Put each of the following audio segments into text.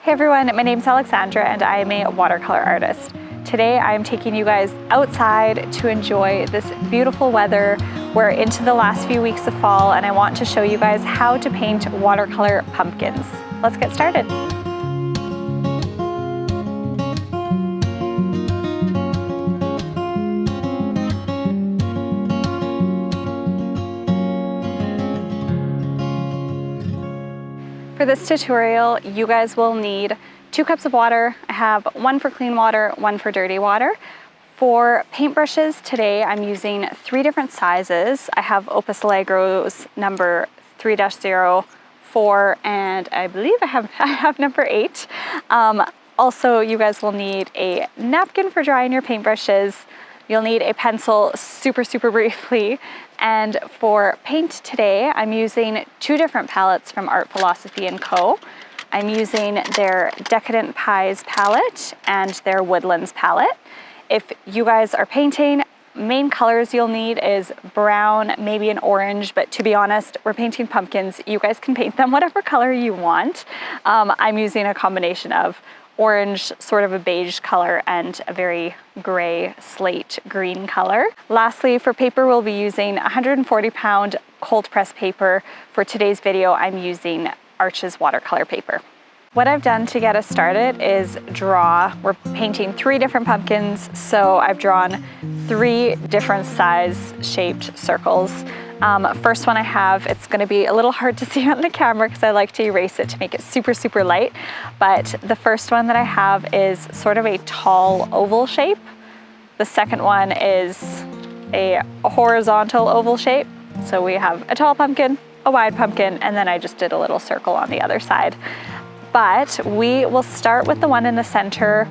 Hey everyone, my name is Alexandra and I am a watercolor artist. Today I am taking you guys outside to enjoy this beautiful weather. We're into the last few weeks of fall and I want to show you guys how to paint watercolor pumpkins. Let's get started. For this tutorial, you guys will need 2 cups of water. I have 1 for clean water, 1 for dirty water. For paintbrushes today, I'm using 3 different sizes. I have Opus Allegros number 3-0, 4, and I believe I have number 8. Also, you guys will need a napkin for drying your paintbrushes. You'll need a pencil super briefly. And for paint today, I'm using 2 different palettes from Philisophy & Co. I'm using their Decadent Pies palette and their Woodlands palette. If you guys are painting, main colors you'll need is brown, maybe an orange, but to be honest, we're painting pumpkins. You guys can paint them whatever color you want. I'm using a combination of orange, sort of a beige color, and a very gray slate green color. Lastly, for paper, we'll be using 140-pound cold press paper. For today's video, I'm using Arches watercolor paper. What I've done to get us started is draw. We're painting 3 different pumpkins, so I've drawn 3 different size shaped circles. First one I have, it's gonna be a little hard to see on the camera because I like to erase it to make it super light, but the first one that I have is sort of a tall oval shape. The second one is a horizontal oval shape. So we have a tall pumpkin, a wide pumpkin, and then I just did a little circle on the other side. But we will start with the one in the center.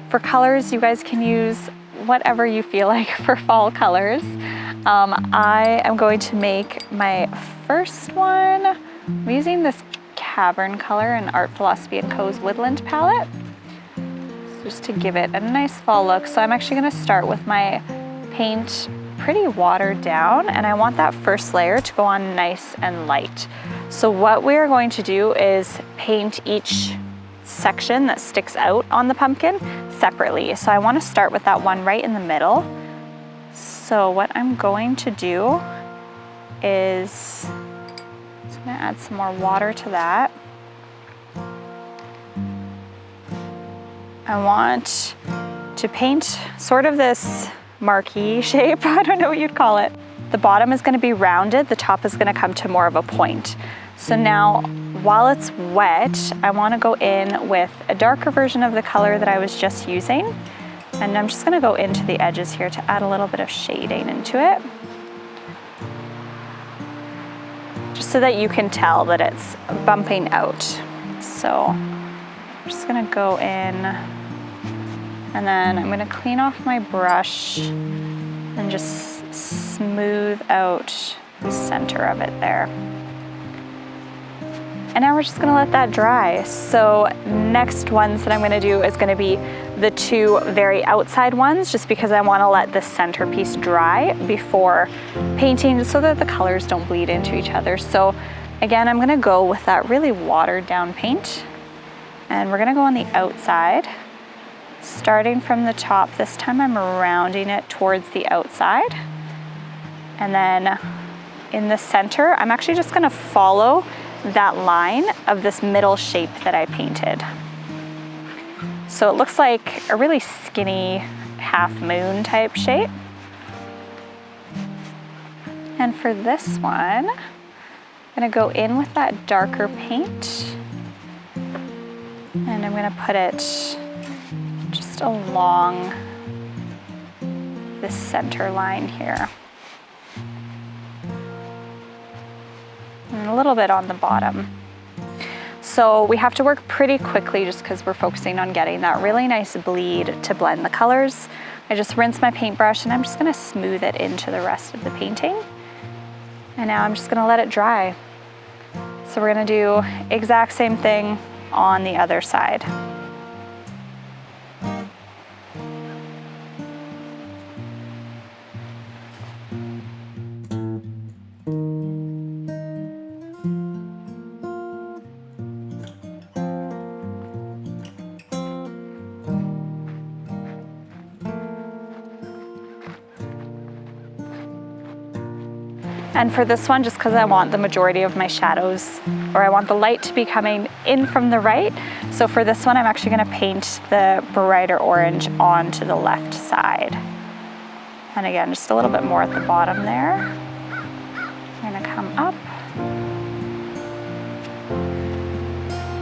For colors, you guys can use whatever you feel like for fall colors. I am going to make my first one. I'm using this Cavern color in Philisophy & Co.'s Woodland palette, just to give it a nice fall look. So I'm actually going to start with my paint pretty watered down, and I want that first layer to go on nice and light. So what we're going to do is paint each section that sticks out on the pumpkin separately. So I want to start with that one right in the middle. So what I'm going to do is I'm going to add some more water to that. I want to paint sort of this marquee shape. I don't know what you'd call it. The bottom is going to be rounded. The top is going to come to more of a point. So now, while it's wet, I want to go in with a darker version of the color that I was just using. And I'm just going to go into the edges here to add a little bit of shading into it. Just so that you can tell that it's bumping out. So I'm just going to go in, and then I'm going to clean off my brush and just smooth out the center of it there. And now we're just gonna let that dry. So next ones that I'm gonna do is gonna be the 2 very outside ones, just because I wanna let the centerpiece dry before painting so that the colors don't bleed into each other. So again, I'm gonna go with that really watered down paint, and we're gonna go on the outside, starting from the top. This time I'm rounding it towards the outside. And then in the center, I'm actually just gonna follow that line of this middle shape that I painted. So it looks like a really skinny half moon type shape. And for this one, I'm gonna go in with that darker paint, and I'm gonna put it just along the center line here. And a little bit on the bottom. So we have to work pretty quickly just because we're focusing on getting that really nice bleed to blend the colors. I just rinse my paintbrush and I'm just gonna smooth it into the rest of the painting. And now I'm just gonna let it dry. So we're gonna do exact same thing on the other side. And for this one, just because I want the majority of my shadows, or I want the light to be coming in from the right, so for this one I'm actually going to paint the brighter orange onto the left side. And again, just a little bit more at the bottom there. I'm going to come up.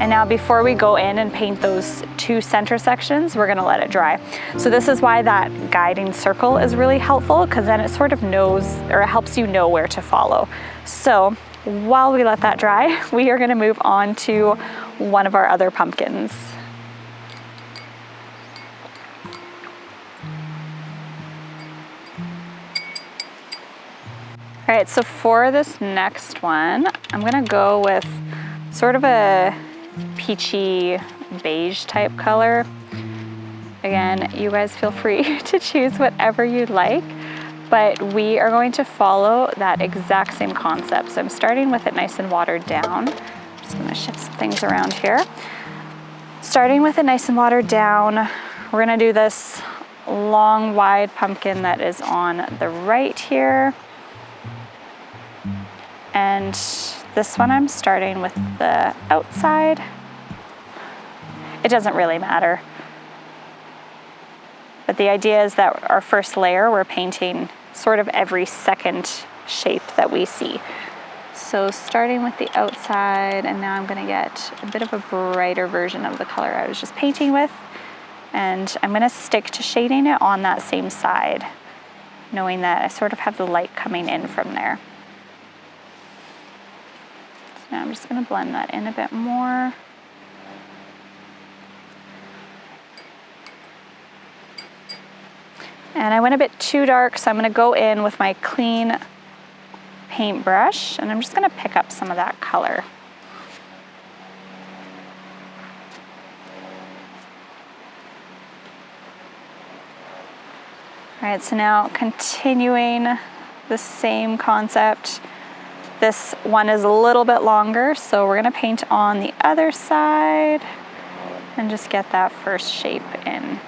And now before we go in and paint those two center sections, we're gonna let it dry. So this is why that guiding circle is really helpful, because then it sort of knows, or it helps you know where to follow. So while we let that dry, we are gonna move on to one of our other pumpkins. All right, so for this next one, I'm gonna go with sort of a peachy beige type color. Again, you guys feel free to choose whatever you'd like, but we are going to follow that exact same concept. So I'm starting with it nice and watered down. I'm just gonna shift some things around here. Starting with it nice and watered down, we're gonna do this long, wide pumpkin that is on the right here. And this one I'm starting with the outside. It doesn't really matter. But the idea is that our first layer, we're painting sort of every second shape that we see. So starting with the outside, and now I'm gonna get a bit of a brighter version of the color I was just painting with. And I'm gonna stick to shading it on that same side, knowing that I sort of have the light coming in from there. Now I'm just going to blend that in a bit more. And I went a bit too dark, so I'm going to go in with my clean paintbrush, and I'm just going to pick up some of that color. All right, so now continuing the same concept. This one is a little bit longer, so we're gonna paint on the other side and just get that first shape in.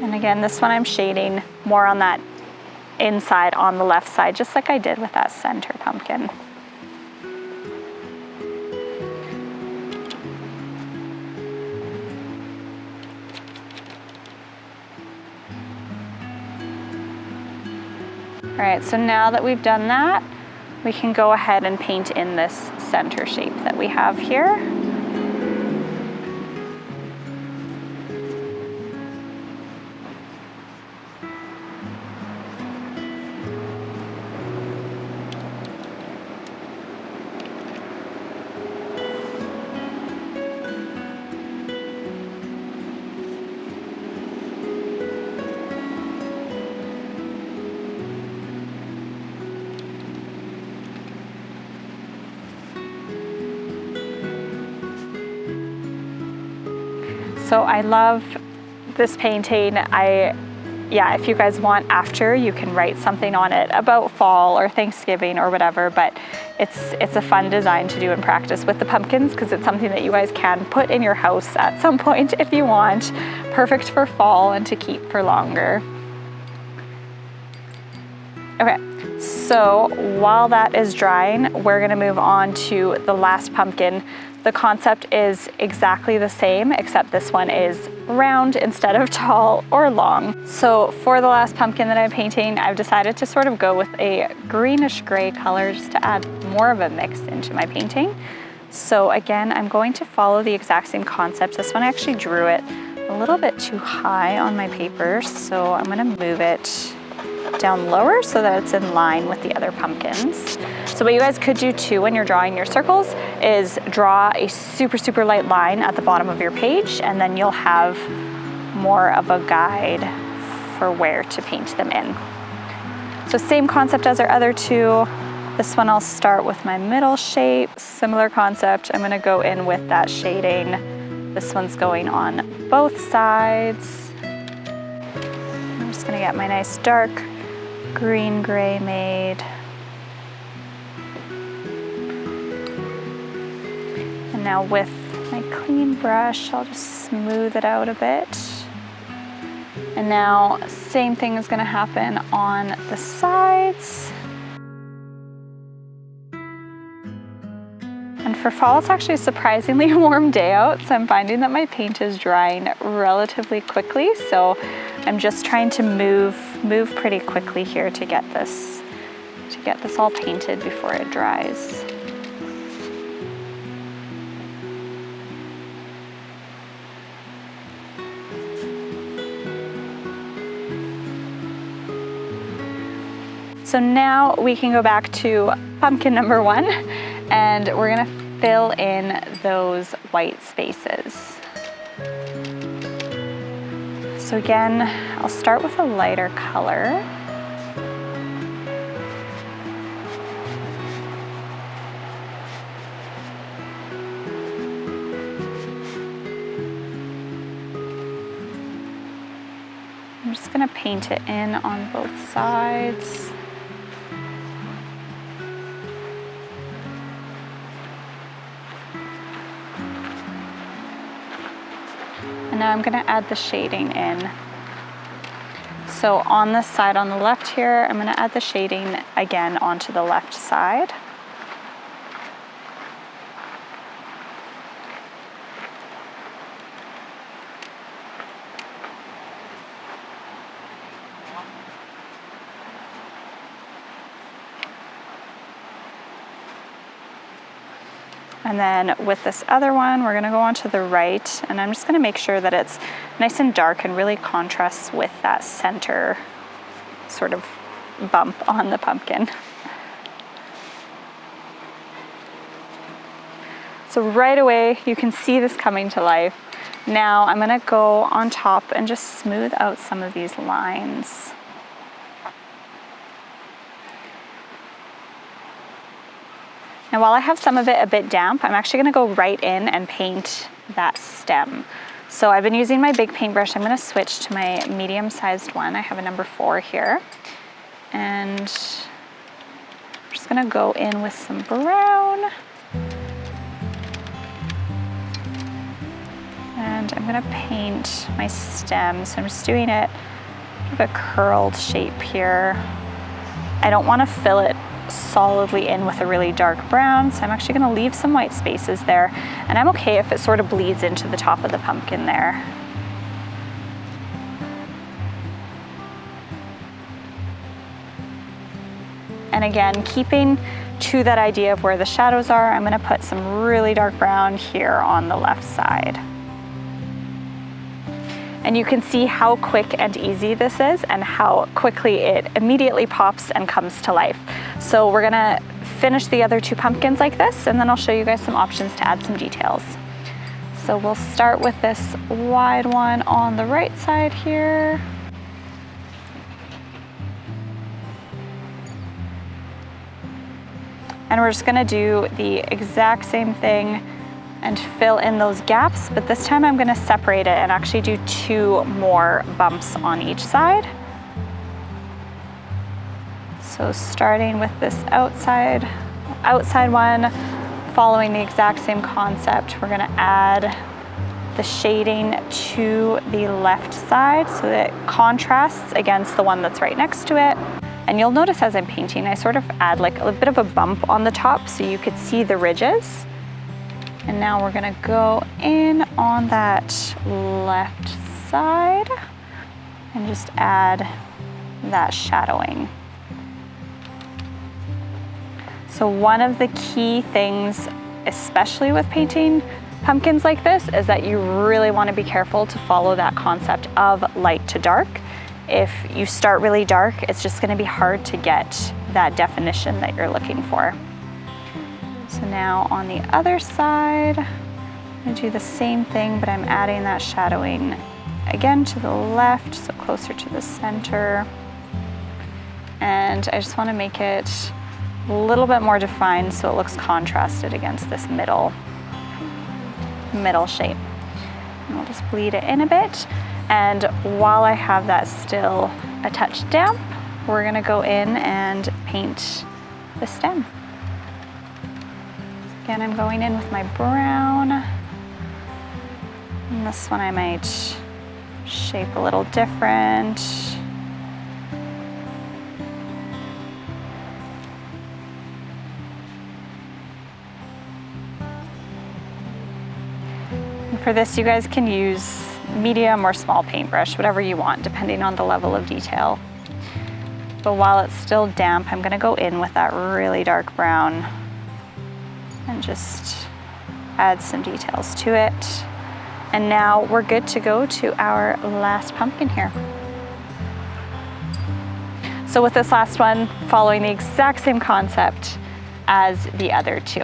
And again, this one I'm shading more on that inside on the left side, just like I did with that center pumpkin. All right, so now that we've done that, we can go ahead and paint in this center shape that we have here. So I love this painting. If you guys want after, you can write something on it about fall or Thanksgiving or whatever, but it's a fun design to do in practice with the pumpkins, because it's something that you guys can put in your house at some point if you want. Perfect for fall and to keep for longer. Okay, so while that is drying, we're gonna move on to the last pumpkin. The concept is exactly the same, except this one is round instead of tall or long. So for the last pumpkin that I'm painting, I've decided to sort of go with a greenish gray color just to add more of a mix into my painting. So again, I'm going to follow the exact same concept. This one I actually drew it a little bit too high on my paper, so I'm gonna move it down lower so that it's in line with the other pumpkins. So what you guys could do too when you're drawing your circles is draw a super, super light line at the bottom of your page, and then you'll have more of a guide for where to paint them in. So same concept as our other two. This one I'll start with my middle shape, similar concept. I'm gonna go in with that shading. This one's going on both sides. I'm just gonna get my nice dark green gray made. And now with my clean brush, I'll just smooth it out a bit. And now, same thing is gonna happen on the sides. And for fall, it's actually a surprisingly warm day out, so I'm finding that my paint is drying relatively quickly. So I'm just trying to move pretty quickly here to get this all painted before it dries. So now we can go back to pumpkin number 1, and we're gonna fill in those white spaces. So again, I'll start with a lighter color. I'm just gonna paint it in on both sides. Now I'm gonna add the shading in. So on this side on the left here, I'm gonna add the shading again onto the left side. And then with this other one, we're gonna go on to the right, and I'm just gonna make sure that it's nice and dark and really contrasts with that center sort of bump on the pumpkin. So right away, you can see this coming to life. Now I'm gonna go on top and just smooth out some of these lines. Now while I have some of it a bit damp, I'm actually gonna go right in and paint that stem. So I've been using my big paintbrush. I'm gonna switch to my medium-sized one. I have a number 4 here. And I'm just gonna go in with some brown. And I'm gonna paint my stem. So I'm just doing it with a curled shape here. I don't wanna fill it solidly in with a really dark brown, so I'm actually going to leave some white spaces there, and I'm okay if it sort of bleeds into the top of the pumpkin there. And again, keeping to that idea of where the shadows are, I'm going to put some really dark brown here on the left side. And you can see how quick and easy this is and how quickly it immediately pops and comes to life. So we're gonna finish the other 2 pumpkins like this, and then I'll show you guys some options to add some details. So we'll start with this wide one on the right side here. And we're just gonna do the exact same thing and fill in those gaps, but this time I'm gonna separate it and actually do 2 more bumps on each side. So starting with this outside one, following the exact same concept, we're gonna add the shading to the left side so that it contrasts against the one that's right next to it. And you'll notice as I'm painting, I sort of add like a bit of a bump on the top so you could see the ridges. And now we're gonna go in on that left side and just add that shadowing. So one of the key things, especially with painting pumpkins like this, is that you really want to be careful to follow that concept of light to dark. If you start really dark, it's just going to be hard to get that definition that you're looking for. So now on the other side, I'm going to do the same thing, but I'm adding that shadowing again to the left, so closer to the center. And I just want to make it a little bit more defined so it looks contrasted against this middle shape. And I'll just bleed it in a bit. And while I have that still a touch damp, we're gonna go in and paint the stem. Again, I'm going in with my brown. And this one I might shape a little different. And for this, you guys can use medium or small paintbrush, whatever you want, depending on the level of detail. But while it's still damp, I'm gonna go in with that really dark brown and just add some details to it. And now we're good to go to our last pumpkin here. So with this last one, following the exact same concept as the other two.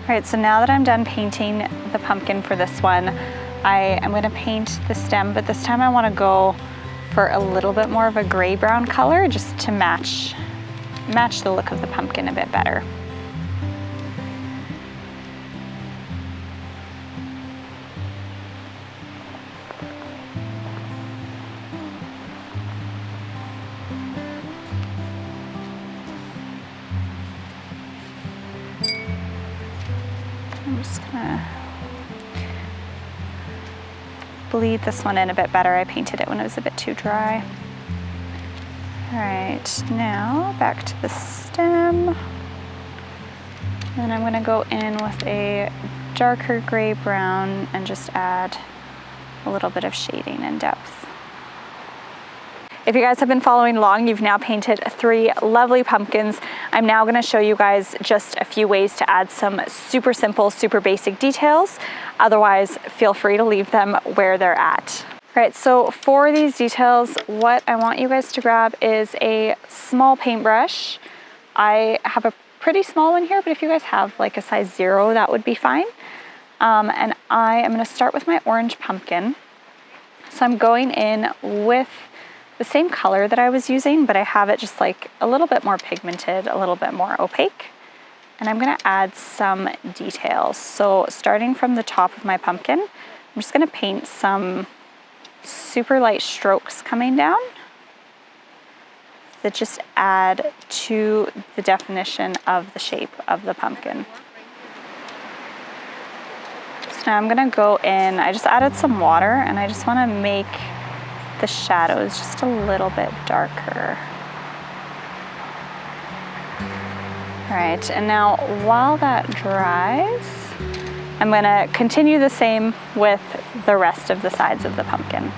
All right, so now that I'm done painting the pumpkin for this one, I am gonna paint the stem, but this time I wanna go for a little bit more of a gray-brown color just to match the look of the pumpkin a bit better. I'm just gonna bleed this one in a bit better. I painted it when it was a bit too dry. All right, now back to the stem. Then I'm gonna go in with a darker gray brown and just add a little bit of shading and depth. If you guys have been following along, you've now painted 3 lovely pumpkins. I'm now gonna show you guys just a few ways to add some super simple, super basic details. Otherwise, feel free to leave them where they're at. All right, so for these details, what I want you guys to grab is a small paintbrush. I have a pretty small one here, but if you guys have like a size 0, that would be fine. And I am gonna start with my orange pumpkin. So I'm going in with the same color that I was using, but I have it just like a little bit more pigmented, a little bit more opaque. And I'm gonna add some details. So starting from the top of my pumpkin, I'm just gonna paint some super light strokes coming down that just add to the definition of the shape of the pumpkin. So now I'm gonna go in, I just added some water and I just wanna make the shadows just a little bit darker. All right, and now while that dries, I'm gonna continue the same with the rest of the sides of the pumpkin.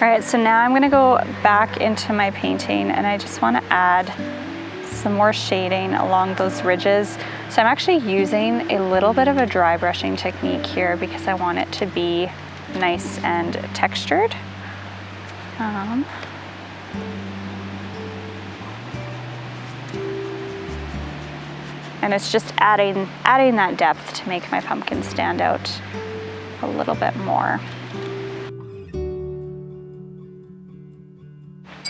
All right, so now I'm gonna go back into my painting and I just wanna add some more shading along those ridges. So I'm actually using a little bit of a dry brushing technique here because I want it to be nice and textured. And it's just adding that depth to make my pumpkin stand out a little bit more.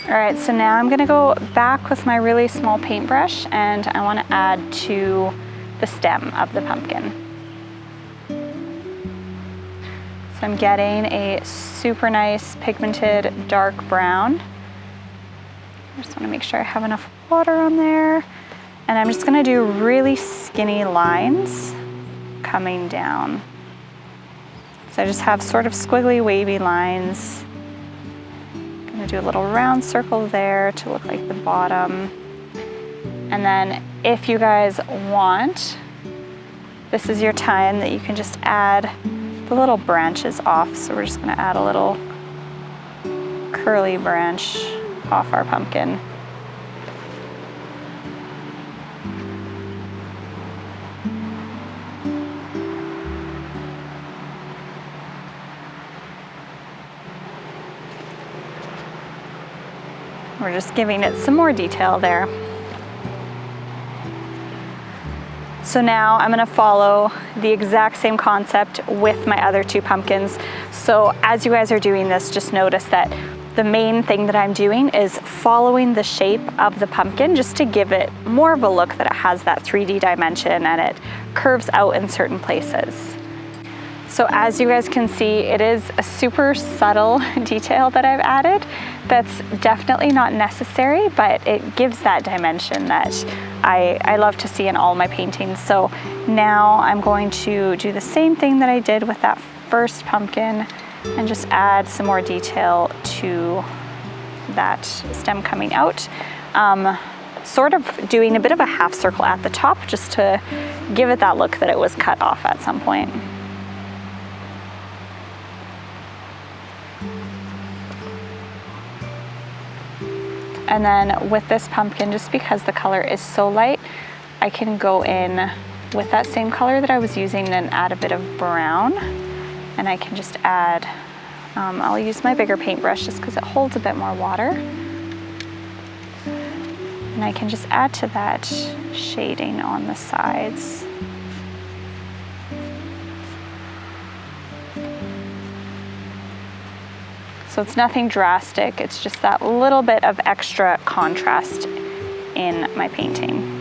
All right, so now I'm gonna go back with my really small paintbrush and I wanna add to the stem of the pumpkin. So I'm getting a super nice pigmented dark brown. I just wanna make sure I have enough water on there. And I'm just gonna do really skinny lines coming down. So I just have sort of squiggly, wavy lines. I'm gonna do a little round circle there to look like the bottom. And then if you guys want, this is your time that you can just add the little branches off. So we're just gonna add a little curly branch off our pumpkin. We're just giving it some more detail there. So now I'm gonna follow the exact same concept with my other 2 pumpkins. So as you guys are doing this, just notice that The main thing that I'm doing is following the shape of the pumpkin just to give it more of a look that it has that 3D dimension and it curves out in certain places. So as you guys can see, it is a super subtle detail that I've added that's definitely not necessary, but it gives that dimension that I love to see in all my paintings. So now I'm going to do the same thing that I did with that first pumpkin and just add some more detail to that stem coming out. Sort of doing a bit of a half circle at the top just to give it that look that it was cut off at some point. And then with this pumpkin, just because the color is so light, I can go in with that same color that I was using and add a bit of brown. And I can just add, I'll use my bigger paintbrush just because it holds a bit more water. And I can just add to that shading on the sides. So it's nothing drastic, it's just that little bit of extra contrast in my painting.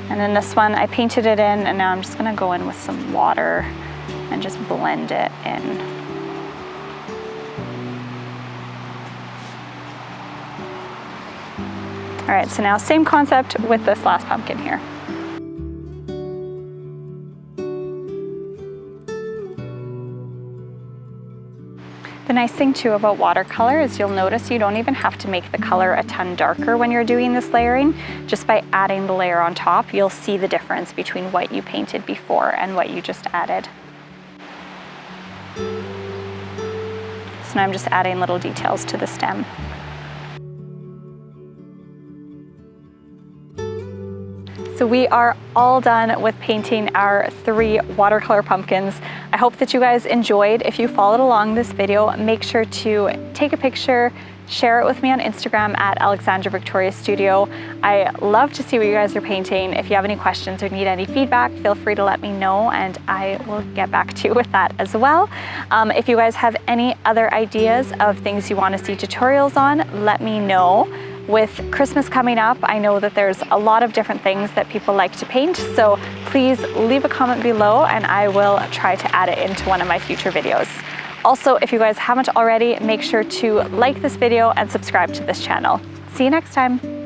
And then this one, I painted it in, and now I'm just gonna go in with some water and just blend it in. All right, so now same concept with this last pumpkin here. The nice thing too about watercolor is you'll notice you don't even have to make the color a ton darker when you're doing this layering. Just by adding the layer on top, you'll see the difference between what you painted before and what you just added. So now I'm just adding little details to the stem. So we are all done with painting our 3 watercolor pumpkins. I hope that you guys enjoyed. If you followed along this video, make sure to take a picture, share it with me on Instagram at Alexandra Victoria Studio. I love to see what you guys are painting. If you have any questions or need any feedback, feel free to let me know and I will get back to you with that as well. If you guys have any other ideas of things you want to see tutorials on, let me know. With Christmas coming up, I know that there's a lot of different things that people like to paint, so please leave a comment below and I will try to add it into one of my future videos. Also, if you guys haven't already, make sure to like this video and subscribe to this channel. See you next time.